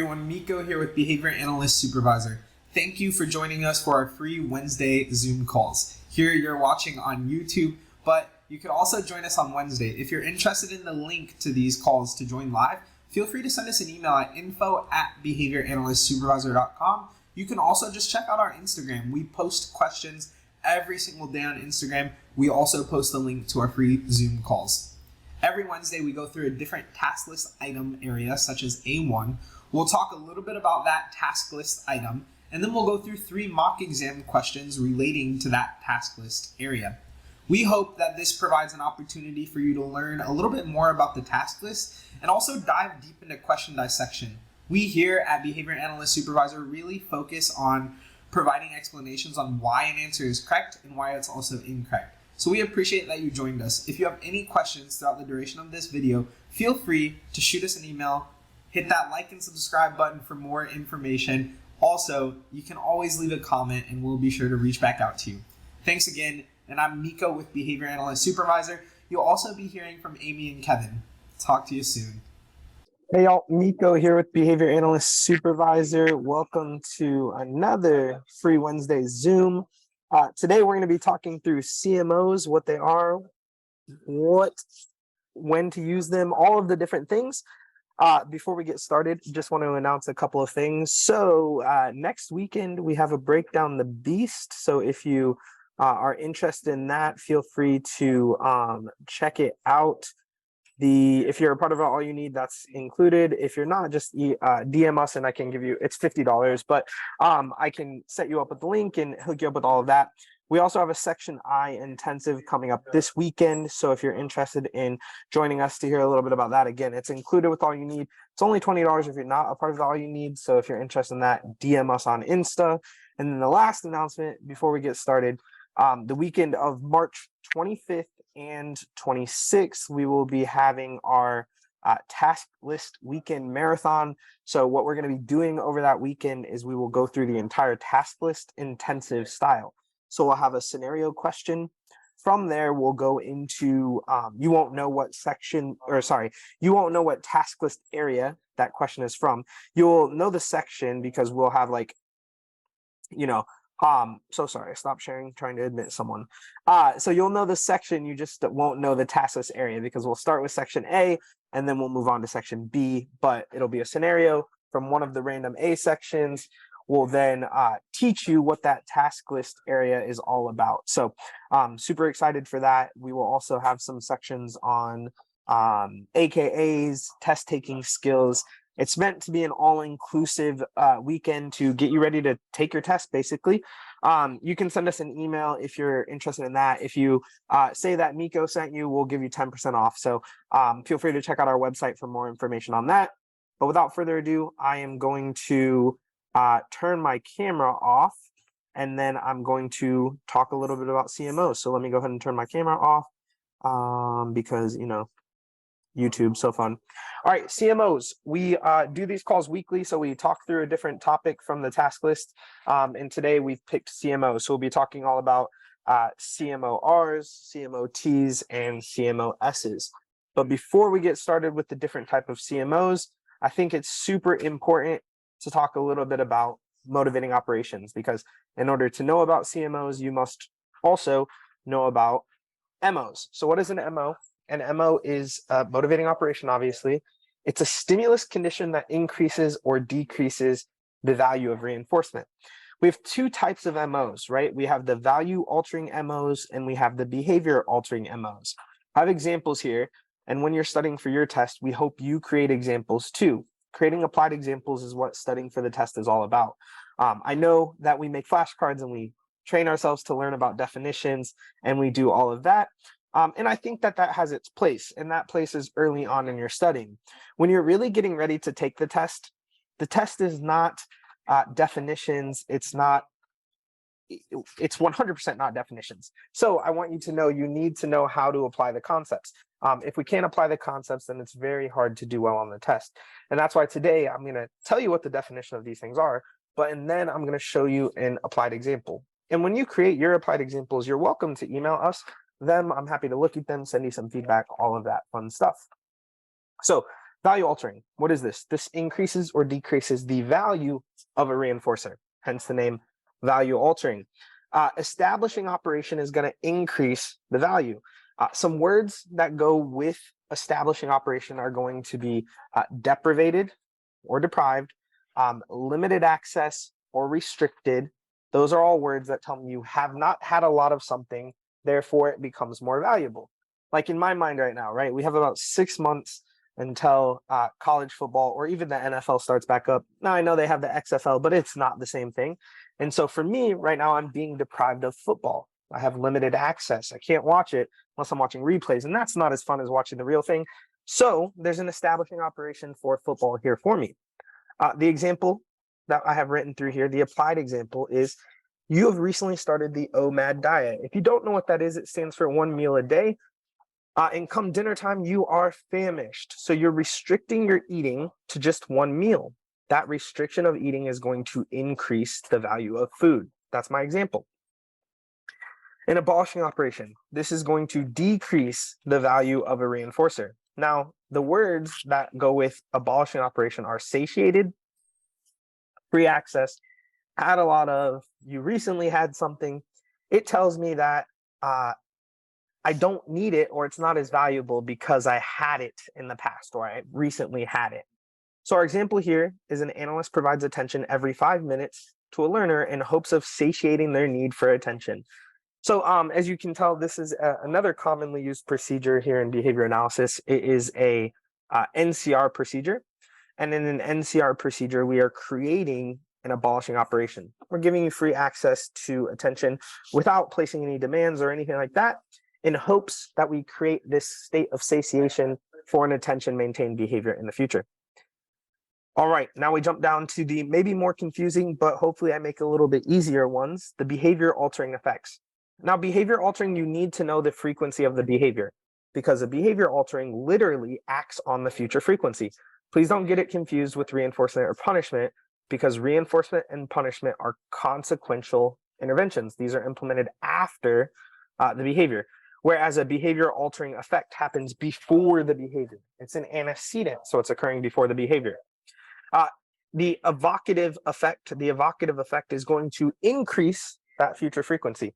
everyone, Miko here with Behavior Analyst Supervisor. Thank you for joining us for our free Wednesday Zoom calls. Here you're watching on YouTube, but you could also join us on Wednesday. If you're interested in the link to these calls to join live, feel free to send us an email at info@behavioranalystsupervisor.com. You can also just check out our Instagram. We post questions every single day on Instagram. We also post the link to our free Zoom calls. Every Wednesday, we go through a different task list item area, such as A1. We'll talk a little bit about that task list item, and then we'll go through 3 mock exam questions relating to that task list area. We hope that this provides an opportunity for you to learn a little bit more about the task list and also dive deep into question dissection. We here at Behavior Analyst Supervisor really focus on providing explanations on why an answer is correct and why it's also incorrect. So we appreciate that you joined us. If you have any questions throughout the duration of this video, feel free to shoot us an email, hit that like and subscribe button for more information. Also, you can always leave a comment and we'll be sure to reach back out to you. Thanks again, and I'm Miko with Behavior Analyst Supervisor. You'll also be hearing from Amy and Kevin. Talk to you soon. Hey y'all, Miko here with Behavior Analyst Supervisor. Welcome to another free Wednesday Zoom. Today we're going to be talking through CMOs, what they are, when to use them, all of the different things. Before we get started, just want to announce a couple of things. So next weekend we have a breakdown the beast. So if you are interested in that, feel free to check it out. If you're a part of All You Need, that's included. If you're not, just DM us and I can give you, it's $50, but I can set you up with the link and hook you up with all of that. We also have a Section I intensive coming up this weekend. So if you're interested in joining us to hear a little bit about that, again, it's included with All You Need. It's only $20 if you're not a part of All You Need. So if you're interested in that, DM us on Insta. And then the last announcement before we get started, the weekend of March 25th and 26th, we will be having our task list weekend marathon. So what we're going to be doing over that weekend is we will go through the entire task list intensive style. So we'll have a scenario question. From there, we'll go into, you won't know what you won't know what task list area that question is from. You'll know the section because we'll have so sorry, I stopped sharing, trying to admit someone. So you'll know the section, you just won't know the task list area because we'll start with section A and then we'll move on to section B, but it'll be a scenario from one of the random A sections. We'll then teach you what that task list area is all about. So super excited for that. We will also have some sections on AKAs, test taking skills. It's meant to be an all-inclusive weekend to get you ready to take your test, basically. You can send us an email if you're interested in that. If you say that Miko sent you, we'll give you 10% off. So feel free to check out our website for more information on that. But without further ado, I am going to turn my camera off, and then I'm going to talk a little bit about CMOs. So let me go ahead and turn my camera off because, YouTube, so fun. All right, CMOs. We do these calls weekly, so we talk through a different topic from the task list. And today we've picked CMOs. So we'll be talking all about CMORs, CMOTs, and CMOSs. But before we get started with the different type of CMOs, I think it's super important to talk a little bit about motivating operations, because in order to know about CMOs, you must also know about MOs. So what is an MO? An MO is a motivating operation, obviously. It's a stimulus condition that increases or decreases the value of reinforcement. We have 2 types of MOs, right? We have the value-altering MOs and we have the behavior-altering MOs. I have examples here, and when you're studying for your test, we hope you create examples too. Creating applied examples is what studying for the test is all about. I know that we make flashcards and we train ourselves to learn about definitions, and we do all of that. And I think that has its place, and that place is early on in your studying. When you're really getting ready to take the test is not definitions. It's 100% not definitions. So I want you to know you need to know how to apply the concepts. If we can't apply the concepts, then it's very hard to do well on the test. And that's why today I'm going to tell you what the definition of these things are, and then I'm going to show you an applied example. And when you create your applied examples, you're welcome to email us them. I'm happy to look at them, send you some feedback, all of that fun stuff. So Value altering. What is this? This increases or decreases the value of a reinforcer, hence the name value altering. Establishing operation is going to increase the value. Some words that go with establishing operation are going to be deprivated or deprived, limited access or restricted. Those are all words that tell me you have not had a lot of something, therefore it becomes more valuable. Like in my mind right now, right? We have about 6 months until college football or even the NFL starts back up. Now I know they have the XFL, but it's not the same thing. And so for me right now, I'm being deprived of football. I have limited access. I can't watch it unless I'm watching replays, and that's not as fun as watching the real thing. So there's an establishing operation for football here for me. The example that I have written through here, the applied example is you have recently started the OMAD diet. If you don't know what that is, it stands for 1 meal a day. And come dinner time, you are famished. So you're restricting your eating to just 1 meal. That restriction of eating is going to increase the value of food. That's my example. An abolishing operation. This is going to decrease the value of a reinforcer. Now, the words that go with abolishing operation are satiated, free access, had a lot of, you recently had something. It tells me that I don't need it or it's not as valuable because I had it in the past or I recently had it. So our example here is an analyst provides attention every 5 minutes to a learner in hopes of satiating their need for attention. So as you can tell, this is another commonly used procedure here in behavior analysis. It is a NCR procedure. And in an NCR procedure, we are creating an abolishing operation. We're giving you free access to attention without placing any demands or anything like that, in hopes that we create this state of satiation for an attention maintained behavior in the future. All right, now we jump down to the maybe more confusing, but hopefully I make a little bit easier ones, the behavior altering effects. Now, behavior altering, you need to know the frequency of the behavior because a behavior altering literally acts on the future frequency. Please don't get it confused with reinforcement or punishment because reinforcement and punishment are consequential interventions. These are implemented after the behavior. Whereas a behavior altering effect happens before the behavior. It's an antecedent, so it's occurring before the behavior. The evocative effect is going to increase that future frequency.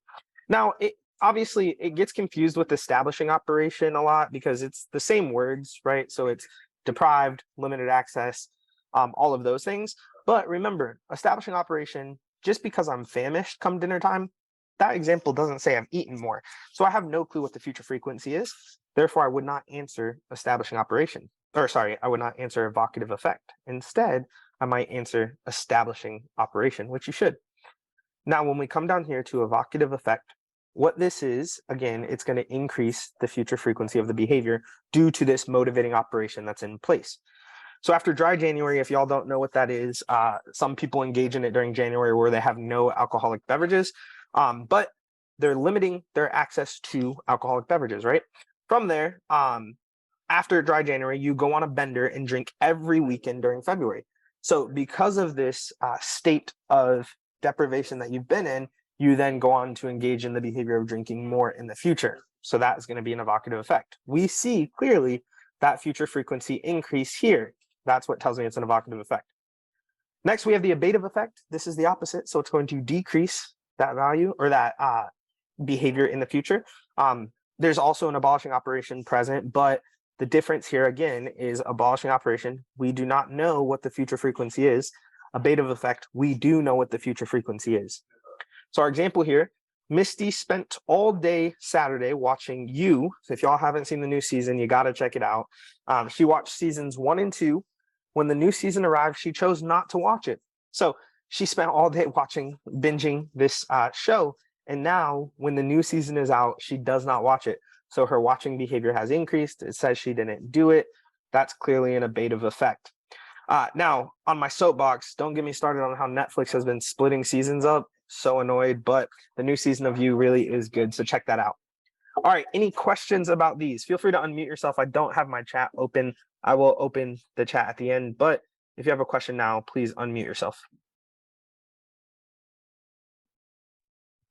Now, obviously, it gets confused with establishing operation a lot because it's the same words, right? So it's deprived, limited access, all of those things. But remember, establishing operation, just because I'm famished come dinner time, that example doesn't say I've eaten more. So I have no clue what the future frequency is. Therefore, I would not answer establishing operation. I would not answer evocative effect. Instead, I might answer establishing operation, which you should. Now, when we come down here to evocative effect, what this is, again, it's going to increase the future frequency of the behavior due to this motivating operation that's in place. So after dry January, if y'all don't know what that is, some people engage in it during January where they have no alcoholic beverages, but they're limiting their access to alcoholic beverages, right? From there, after dry January, you go on a bender and drink every weekend during February. So because of this state of deprivation that you've been in, you then go on to engage in the behavior of drinking more in the future. So that is going to be an evocative effect. We see clearly that future frequency increase here. That's what tells me it's an evocative effect. Next, we have the abative effect. This is the opposite. So it's going to decrease that value or that behavior in the future. There's also an abolishing operation present, but the difference here again is abolishing operation. We do not know what the future frequency is. Abative effect, we do know what the future frequency is. So our example here, Misty spent all day Saturday watching You. So if y'all haven't seen the new season, you got to check it out. She watched seasons 1 and 2. When the new season arrived, she chose not to watch it. So she spent all day binging this show. And now when the new season is out, she does not watch it. So her watching behavior has increased. It says she didn't do it. That's clearly an abative effect. Now, on my soapbox, don't get me started on how Netflix has been splitting seasons up. So annoyed, but the new season of You really is good. So check that out. All right, any questions about these? Feel free to unmute yourself. I don't have my chat open. I will open the chat at the end, but if you have a question now, please unmute yourself.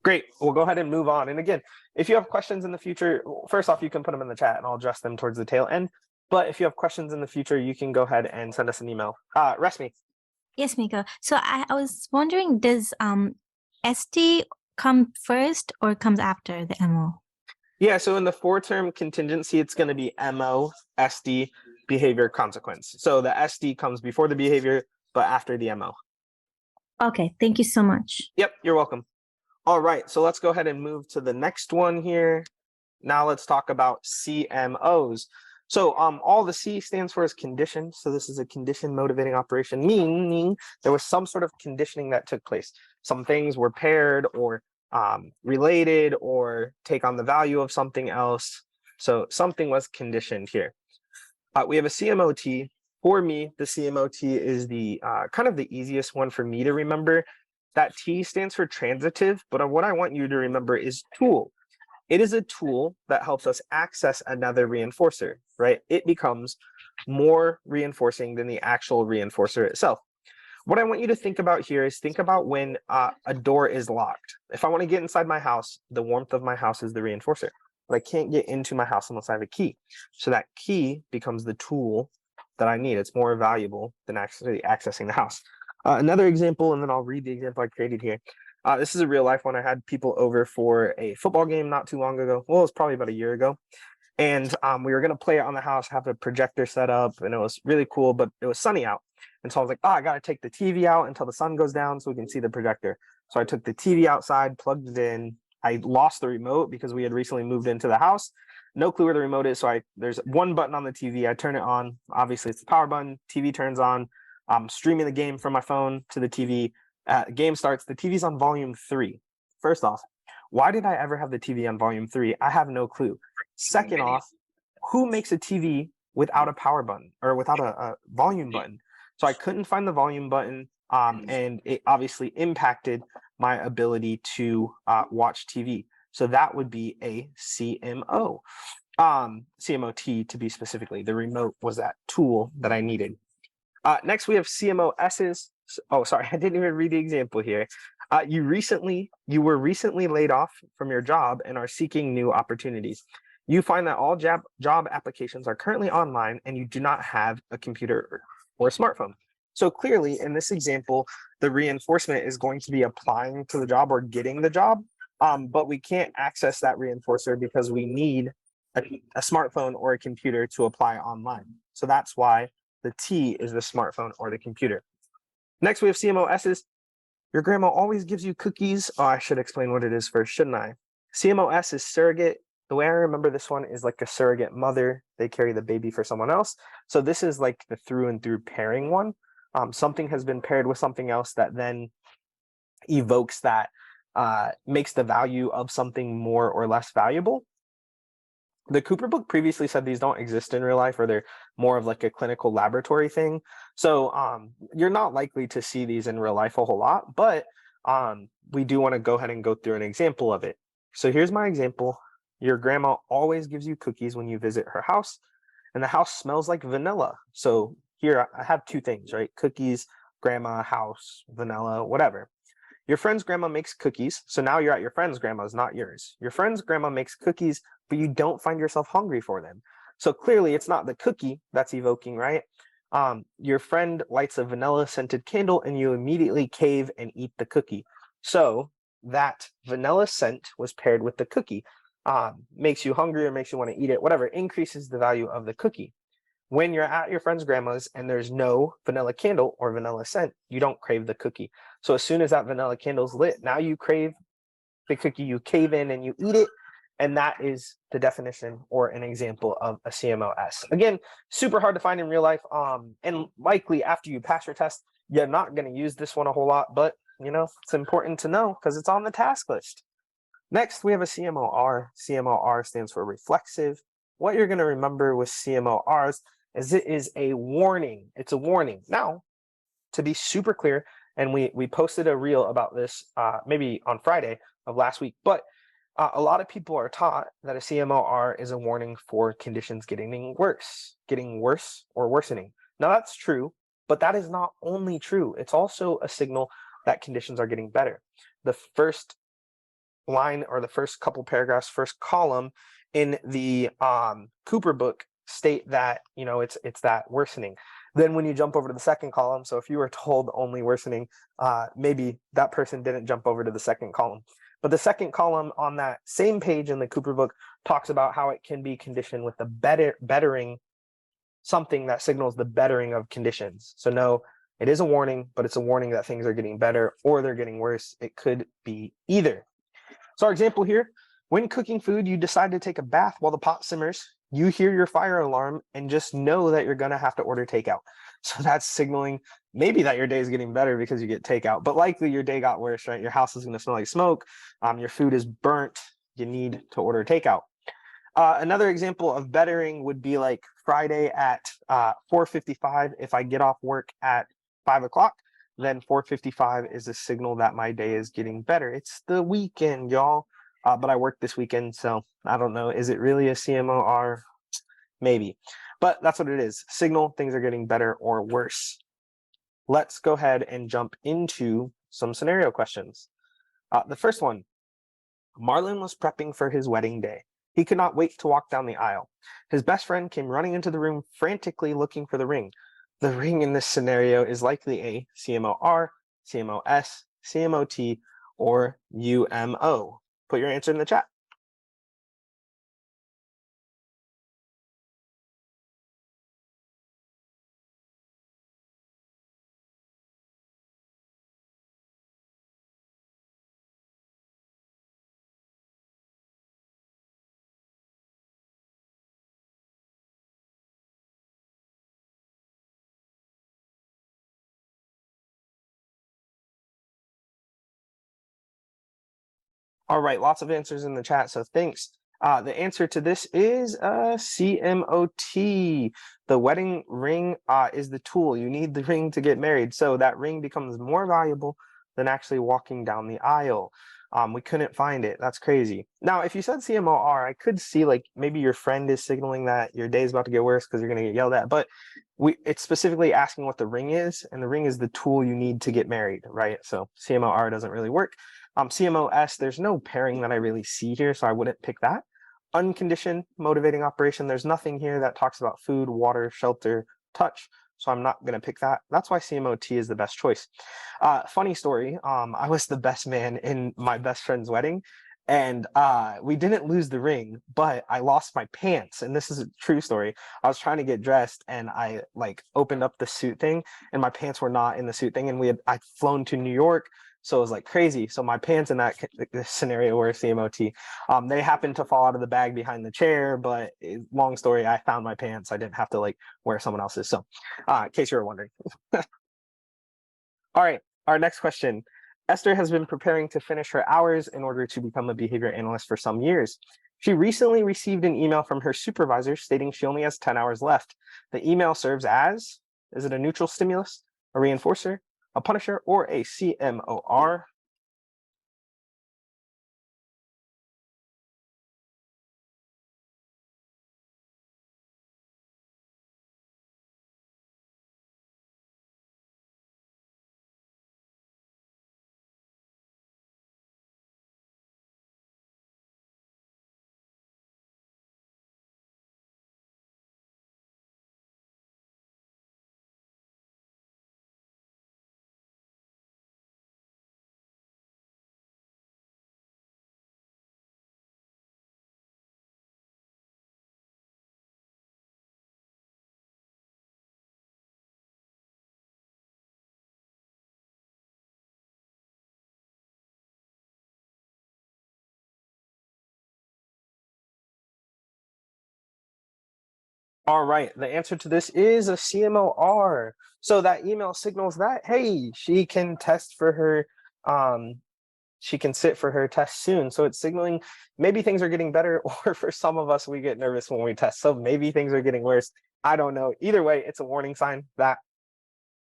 Great, we'll go ahead and move on. And again, if you have questions in the future, first off, you can put them in the chat and I'll address them towards the tail end. But if you have questions in the future, you can go ahead and send us an email. Resmi. Yes, Mika. So I was wondering, does ST come first or comes after the MO? Yeah, so in the 4-term contingency, it's going to be MO, SD, behavior, consequence. So the SD comes before the behavior, but after the MO. Okay, thank you so much. Yep, you're welcome. All right, so let's go ahead and move to the next one here. Now let's talk about CMOs. So all the C stands for is condition. So this is a condition motivating operation, meaning there was some sort of conditioning that took place. Some things were paired or related or take on the value of something else. So something was conditioned here. We have a CMOT. For me, the CMOT is the kind of the easiest one for me to remember. That T stands for transitive, but what I want you to remember is tool. It is a tool that helps us access another reinforcer, right? It becomes more reinforcing than the actual reinforcer itself. What I want you to think about here is think about when a door is locked. If I want to get inside my house, the warmth of my house is the reinforcer. But I can't get into my house unless I have a key. So that key becomes the tool that I need. It's more valuable than actually accessing the house. Another example, and then I'll read the example I created here. This is a real life one. I had people over for a football game not too long ago. Well, it was probably about a year ago. And we were going to play it on the house, have a projector set up, and it was really cool, but it was sunny out. And so I was like, oh, I got to take the TV out until the sun goes down so we can see the projector. So I took the TV outside, plugged it in. I lost the remote because we had recently moved into the house. No clue where the remote is. So there's one button on the TV. I turn it on. Obviously, it's the power button. TV turns on. I'm streaming the game from my phone to the TV. Game starts. The TV's on volume 3. First off, why did I ever have the TV on volume 3? I have no clue. Second off, who makes a TV without a power button or without a volume button? So I couldn't find the volume button, and it obviously impacted my ability to watch TV. So that would be a CMO. CMOT to be specifically. The remote was that tool that I needed. Next, we have CMOSs. Oh, sorry, I didn't even read the example here. You were recently laid off from your job and are seeking new opportunities. You find that all job applications are currently online and you do not have a computer or a smartphone. So clearly, in this example, the reinforcement is going to be applying to the job or getting the job, but we can't access that reinforcer because we need a smartphone or a computer to apply online. So that's why the T is the smartphone or the computer. Next, we have CMOSs. Your grandma always gives you cookies. Oh, I should explain what it is first, shouldn't I? CMOS is surrogate. The way I remember this one is like a surrogate mother. They carry the baby for someone else. So this is like the through and through pairing one. Something has been paired with something else that then evokes that, makes the value of something more or less valuable. The Cooper book previously said these don't exist in real life, or they're more of like a clinical laboratory thing. So you're not likely to see these in real life a whole lot, but we do want to go ahead and go through an example of it. So here's my example. Your grandma always gives you cookies when you visit her house, and the house smells like vanilla. So here I have two things, right? Cookies, grandma, house, vanilla, whatever. Your friend's grandma makes cookies. So now you're at your friend's grandma's, not yours. Your friend's grandma makes cookies, but you don't find yourself hungry for them. So clearly it's not the cookie that's evoking, right? Your friend lights a vanilla scented candle and you immediately cave and eat the cookie. So that vanilla scent was paired with the cookie. Makes you hungry or makes you want to eat it, whatever, increases the value of the cookie. When you're at your friend's grandma's and there's no vanilla candle or vanilla scent, you don't crave the cookie. So as soon as that vanilla candle's lit, now you crave the cookie, you cave in and you eat it. And that is the definition or an example of a CMOS. Again, super hard to find in real life. And likely after you pass your test, you're not going to use this one a whole lot, but you know, it's important to know because it's on the task list. Next, we have a CMOR. CMOR stands for reflexive. What you're going to remember with CMORs is it is a warning. It's a warning. Now, to be super clear, and we posted a reel about this maybe on Friday of last week, but a lot of people are taught that a CMOR is a warning for conditions getting worse or worsening. Now that's true, but that is not only true. It's also a signal that conditions are getting better. The first line or the first couple paragraphs, first column in the Cooper book state that, it's that worsening. Then when you jump over to the second column, so if you were told only worsening, maybe that person didn't jump over to the second column. But the second column on that same page in the Cooper book talks about how it can be conditioned with the bettering, something that signals the bettering of conditions. So no, it is a warning, but it's a warning that things are getting better or they're getting worse. It could be either. So our example here, when cooking food, you decide to take a bath while the pot simmers. You hear your fire alarm and just know that you're going to have to order takeout. So that's signaling maybe that your day is getting better because you get takeout, but likely your day got worse, right? Your house is going to smell like smoke. Your food is burnt. You need to order takeout. Another example of bettering would be like Friday at 4:55. If I get off work at 5 o'clock, then 4:55 is a signal that my day is getting better. It's the weekend, y'all. But I worked this weekend, so I don't know. Is it really a CMOR? Maybe. But that's what it is. Signal things are getting better or worse. Let's go ahead and jump into some scenario questions. The first one, Marlon was prepping for his wedding day. He could not wait to walk down the aisle. His best friend came running into the room, frantically looking for the ring. The ring in this scenario is likely a CMOR, CMOS, CMOT, or UMO. Put your answer in the chat. All right, lots of answers in the chat, so thanks. The answer to this is CMOT. The wedding ring is the tool. You need the ring to get married, so that ring becomes more valuable than actually walking down the aisle. We couldn't find it. That's crazy. Now, if you said CMOR, I could see like maybe your friend is signaling that your day is about to get worse because you're going to get yelled at, but it's specifically asking what the ring is, and the ring is the tool you need to get married, right? So CMOR doesn't really work. CMOS, there's no pairing that I really see here, so I wouldn't pick that. Unconditioned motivating operation, there's nothing here that talks about food, water, shelter, touch, so I'm not going to pick that. That's why CMOT is the best choice. Funny story, I was the best man in my best friend's wedding, and we didn't lose the ring, but I lost my pants, and this is a true story. I was trying to get dressed, and I like opened up the suit thing, and my pants were not in the suit thing, and I'd flown to New York, so it was like crazy. So my pants in that scenario were CMOT. They happened to fall out of the bag behind the chair, but long story, I found my pants. I didn't have to like wear someone else's. So in case you were wondering. All right, our next question. Esther has been preparing to finish her hours in order to become a behavior analyst for some years. She recently received an email from her supervisor stating she only has 10 hours left. The email serves as, is it a neutral stimulus, a reinforcer, a punisher, or a CMOR? All right, the answer to this is a CMOR. So that email signals that, hey, she can test for her, she can sit for her test soon. So it's signaling maybe things are getting better, or for some of us, we get nervous when we test. So maybe things are getting worse. I don't know. Either way, it's a warning sign that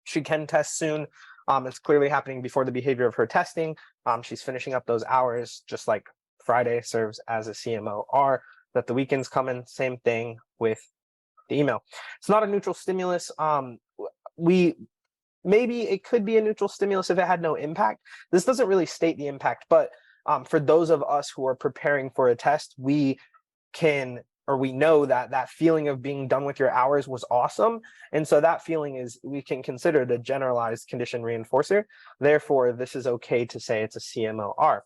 she can test soon. It's clearly happening before the behavior of her testing. She's finishing up those hours, just like Friday serves as a CMOR, that the weekend's coming, same thing with the email. It's not a neutral stimulus. Maybe it could be a neutral stimulus if it had no impact. This doesn't really state the impact, but for those of us who are preparing for a test, we can or we know that that feeling of being done with your hours was awesome. And so that feeling is, we can consider it a generalized condition reinforcer. Therefore, this is okay to say it's a CMOR.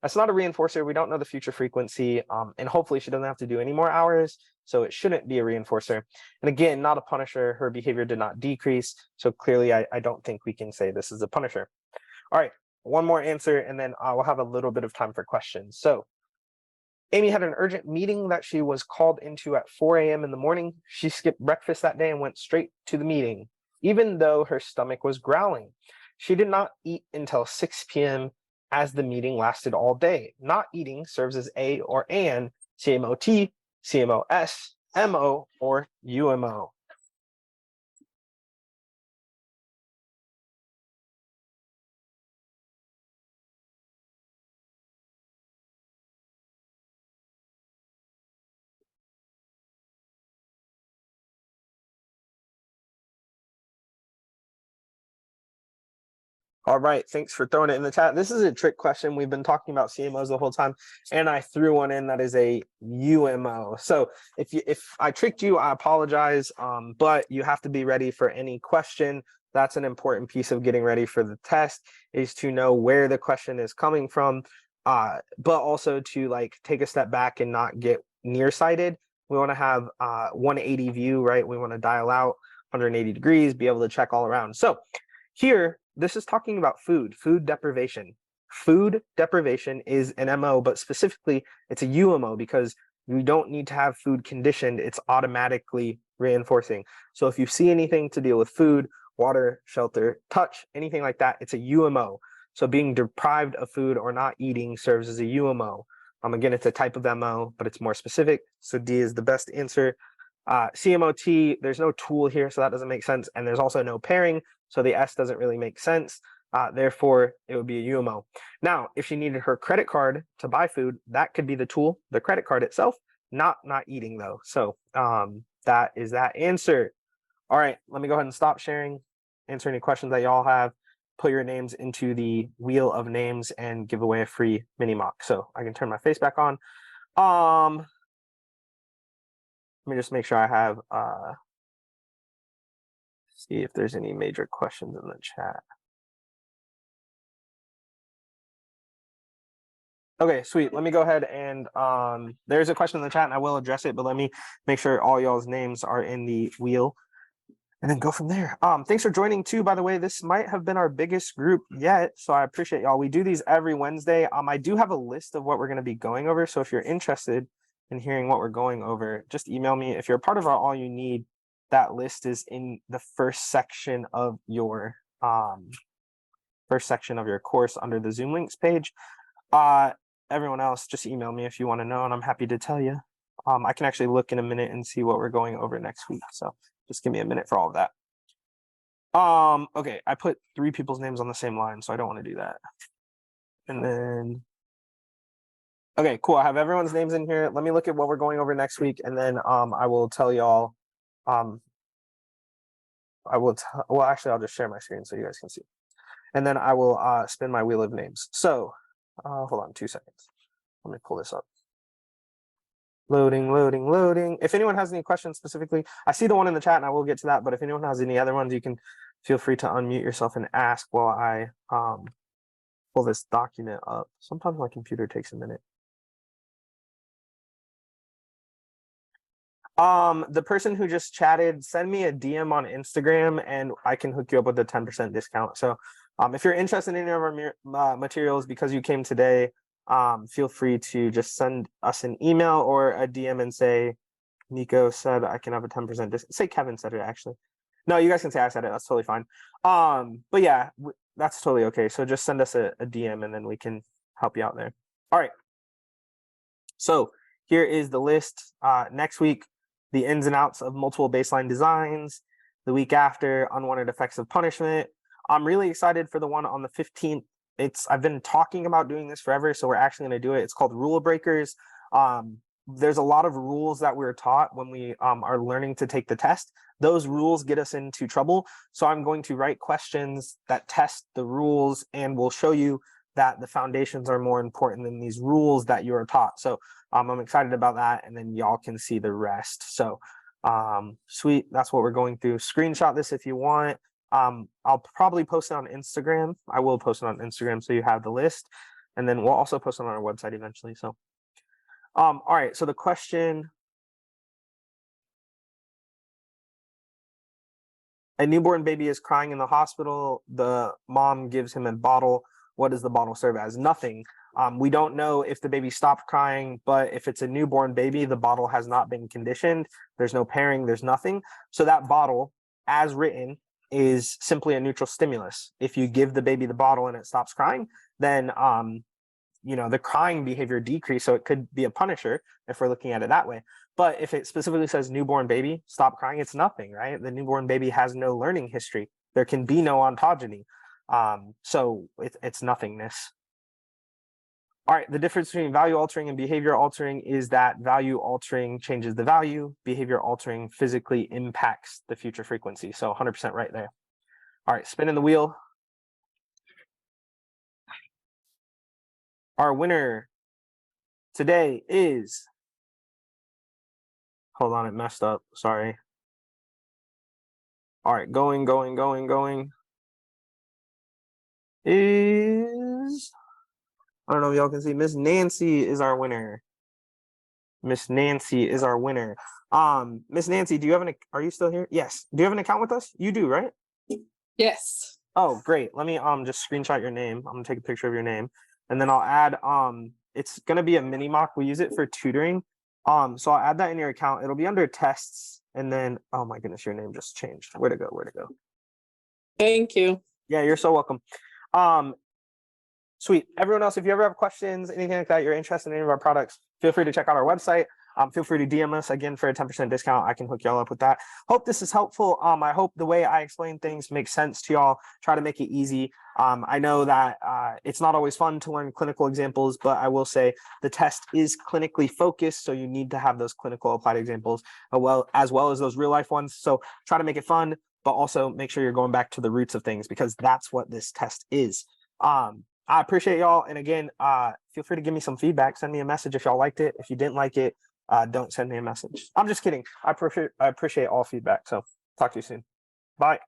That's not a reinforcer. We don't know the future frequency, and hopefully she doesn't have to do any more hours, so it shouldn't be a reinforcer. And again, not a punisher. Her behavior did not decrease, so clearly I don't think we can say this is a punisher. All right, one more answer, and then we'll have a little bit of time for questions. So Amy had an urgent meeting that she was called into at 4 a.m. in the morning. She skipped breakfast that day and went straight to the meeting, even though her stomach was growling. She did not eat until 6 p.m. as the meeting lasted all day. Not eating serves as a or an CMOT, CMOS, MO, or UMO. All right, thanks for throwing it in the chat. This is a trick question. We've been talking about CMOs the whole time, and I threw one in that is a UMO. So if I tricked you, I apologize, but you have to be ready for any question. That's an important piece of getting ready for the test, is to know where the question is coming from, but also to like take a step back and not get nearsighted. We want to have 180 view, right? We want to dial out 180 degrees, be able to check all around. So here, this is talking about food deprivation. Food deprivation is an MO, but specifically it's a UMO because you don't need to have food conditioned. It's automatically reinforcing. So if you see anything to deal with food, water, shelter, touch, anything like that, it's a UMO. So being deprived of food or not eating serves as a UMO. Again, it's a type of MO, but it's more specific. So D is the best answer. CMOT, there's no tool here, so that doesn't make sense. And there's also no pairing, so the S doesn't really make sense. Therefore, it would be a UMO. Now, if she needed her credit card to buy food, that could be the tool, the credit card itself, not eating though. So that is that answer. All right, let me go ahead and stop sharing, answer any questions that y'all have, put your names into the wheel of names, and give away a free mini mock. So I can turn my face back on. Let me just make sure I have, see if there's any major questions in the chat. Okay, sweet. Let me go ahead and there's a question in the chat and I will address it, but let me make sure all y'all's names are in the wheel and then go from there. Thanks for joining too, by the way. This might have been our biggest group yet, so I appreciate y'all. We do these every Wednesday. I do have a list of what we're going to be going over, so if you're interested in hearing what we're going over, just email me. If you're a part of our All You Need, that list is in the first section of your course under the Zoom links page. Everyone else, just email me if you want to know, and I'm happy to tell you. I can actually look in a minute and see what we're going over next week. So just give me a minute for all of that. Okay, I put 3 people's names on the same line, so I don't want to do that. And then, okay, cool. I have everyone's names in here. Let me look at what we're going over next week, and then I will tell y'all. Well, actually, I'll just share my screen so you guys can see. And then I will spin my wheel of names. So, hold on 2 seconds. Let me pull this up. Loading, loading, loading. If anyone has any questions specifically, I see the one in the chat and I will get to that, but if anyone has any other ones, you can feel free to unmute yourself and ask while I pull this document up. Sometimes my computer takes a minute. The person who just chatted, send me a DM on Instagram and I can hook you up with a 10% discount. So if you're interested in any of our materials because you came today, feel free to just send us an email or a DM and say, Nico said I can have a 10% discount. Say Kevin said it, actually. No, you guys can say I said it. That's totally fine. But yeah, that's totally okay. So just send us a DM and then we can help you out there. All right. So here is the list. Next week, the ins and outs of multiple baseline designs. The week after, unwanted effects of punishment. I'm really excited for the one on the 15th. I've been talking about doing this forever, so we're actually going to do it. It's called Rule Breakers. There's a lot of rules that we're taught when we are learning to take the test. Those rules get us into trouble. So I'm going to write questions that test the rules, and we'll show you that the foundations are more important than these rules that you are taught. So I'm excited about that, and then y'all can see the rest. So sweet, that's what we're going through. Screenshot this if you want. I'll probably post it on Instagram. I will post it on Instagram so you have the list, and then we'll also post it on our website eventually. So all right, so the question: a newborn baby is crying in the hospital. The mom gives him a bottle. What does the bottle serve as? Nothing. We don't know if the baby stopped crying, but if it's a newborn baby, the bottle has not been conditioned. There's no pairing, there's nothing. So that bottle, as written, is simply a neutral stimulus. If you give the baby the bottle and it stops crying, then the crying behavior decrease. So it could be a punisher if we're looking at it that way. But if it specifically says newborn baby, stop crying, it's nothing, right? The newborn baby has no learning history. There can be no ontogeny. So it's nothingness. All right, the difference between value altering and behavior altering is that value altering changes the value, behavior altering physically impacts the future frequency. So 100% right there. All right, spinning the wheel. Our winner today is, hold on, it messed up, sorry. All right, going, is, I don't know if y'all can see, Miss Nancy is our winner. Miss Nancy is our winner. Miss Nancy, do you have are you still here? Yes. Do you have an account with us? You do, right? Yes. Oh, great. Let me just screenshot your name. I'm gonna take a picture of your name, and then I'll add it's gonna be a mini mock. We use it for tutoring. So I'll add that in your account. It'll be under tests, and then oh my goodness, your name just changed. Where to go? Thank you. Yeah, you're so welcome. Sweet. Everyone else, if you ever have questions, anything like that, you're interested in any of our products, feel free to check out our website. Feel free to DM us again for a 10% discount. I can hook y'all up with that. Hope this is helpful. I hope the way I explain things makes sense to y'all. Try to make it easy. I know that it's not always fun to learn clinical examples, but I will say the test is clinically focused, so you need to have those clinical applied examples as well as those real life ones. So try to make it fun, but also make sure you're going back to the roots of things, because that's what this test is. I appreciate y'all. And again, feel free to give me some feedback. Send me a message if y'all liked it. If you didn't like it, don't send me a message. I'm just kidding. I appreciate all feedback. So talk to you soon. Bye.